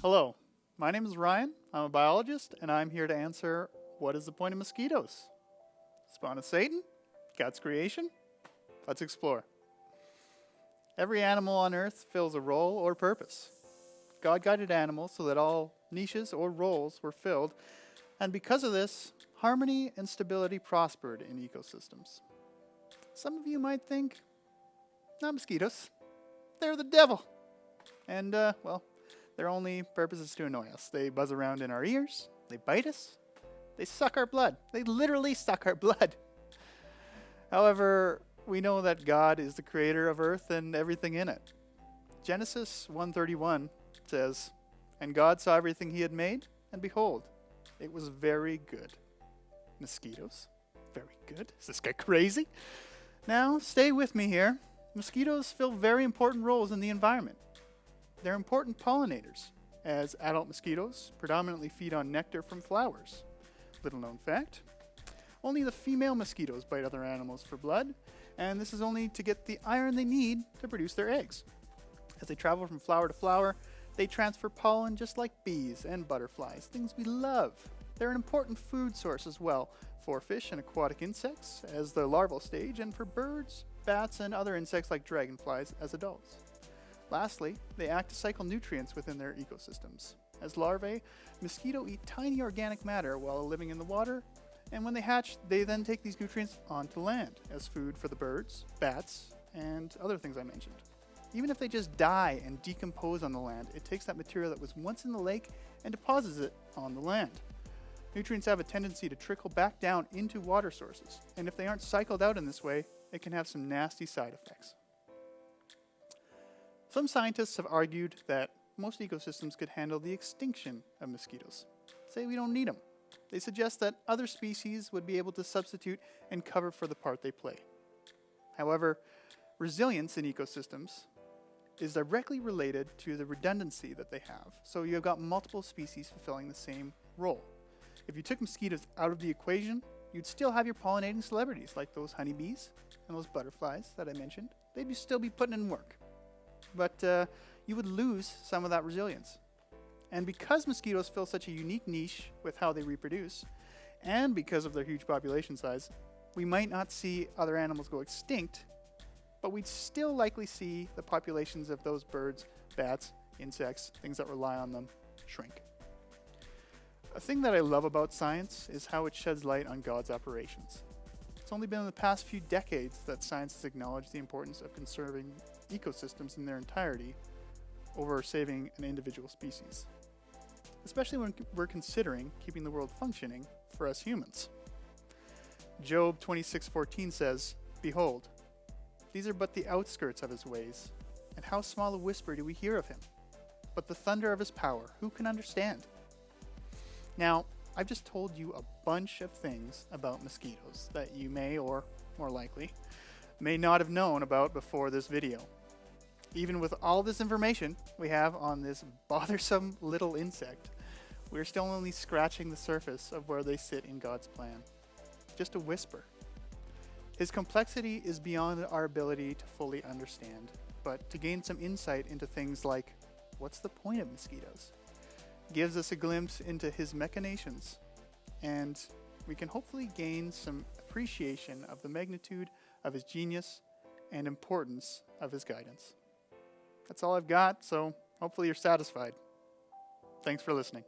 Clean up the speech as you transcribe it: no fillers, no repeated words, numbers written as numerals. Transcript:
Hello, my name is Ryan. I'm a biologist, and I'm here to answer what is the point of mosquitoes? Spawn of Satan? God's creation? Let's explore. Every animal on Earth fills a role or purpose. God guided animals so that all niches or roles were filled, and because of this, harmony and stability prospered in ecosystems. Some of you might think, not mosquitoes, they're the devil. And, their only purpose is to annoy us. They buzz around in our ears, they bite us, they suck our blood. They literally suck our blood. However, we know that God is the creator of earth and everything in it. Genesis 1:31 says, "And God saw everything he had made, and behold, it was very good." Mosquitoes? Very good? Is this guy crazy? Now, stay with me here. Mosquitoes fill very important roles in the environment. They're important pollinators, as adult mosquitoes predominantly feed on nectar from flowers. Little known fact, only the female mosquitoes bite other animals for blood, and this is only to get the iron they need to produce their eggs. As they travel from flower to flower, they transfer pollen just like bees and butterflies, things we love. They're an important food source as well for fish and aquatic insects as the larval stage, and for birds, bats, and other insects like dragonflies as adults. Lastly, they act to cycle nutrients within their ecosystems. As larvae, mosquitoes eat tiny organic matter while living in the water, and when they hatch, they then take these nutrients onto land as food for the birds, bats, and other things I mentioned. Even if they just die and decompose on the land, it takes that material that was once in the lake and deposits it on the land. Nutrients have a tendency to trickle back down into water sources, and if they aren't cycled out in this way, it can have some nasty side effects. Some scientists have argued that most ecosystems could handle the extinction of mosquitoes. Say we don't need them. They suggest that other species would be able to substitute and cover for the part they play. However, resilience in ecosystems is directly related to the redundancy that they have. So you've got multiple species fulfilling the same role. If you took mosquitoes out of the equation, you'd still have your pollinating celebrities like those honeybees and those butterflies that I mentioned. They'd still be putting in work. But you would lose some of that resilience. And because mosquitoes fill such a unique niche with how they reproduce, and because of their huge population size, we might not see other animals go extinct, but we'd still likely see the populations of those birds, bats, insects, things that rely on them, shrink. A thing that I love about science is how it sheds light on God's operations. It's only been in the past few decades that science has acknowledged the importance of conserving ecosystems in their entirety over saving an individual species, especially when we're considering keeping the world functioning for us humans. Job 26:14 says, "Behold, these are but the outskirts of his ways, and how small a whisper do we hear of him? But the thunder of his power, who can understand?" Now, I've just told you a bunch of things about mosquitoes that you may, or more likely, may not have known about before this video. Even with all this information we have on this bothersome little insect, we're still only scratching the surface of where they sit in God's plan. Just a whisper. His complexity is beyond our ability to fully understand, but to gain some insight into things like, what's the point of mosquitoes? Gives us a glimpse into his machinations, and we can hopefully gain some appreciation of the magnitude of his genius and importance of his guidance. That's all I've got, so hopefully you're satisfied. Thanks for listening.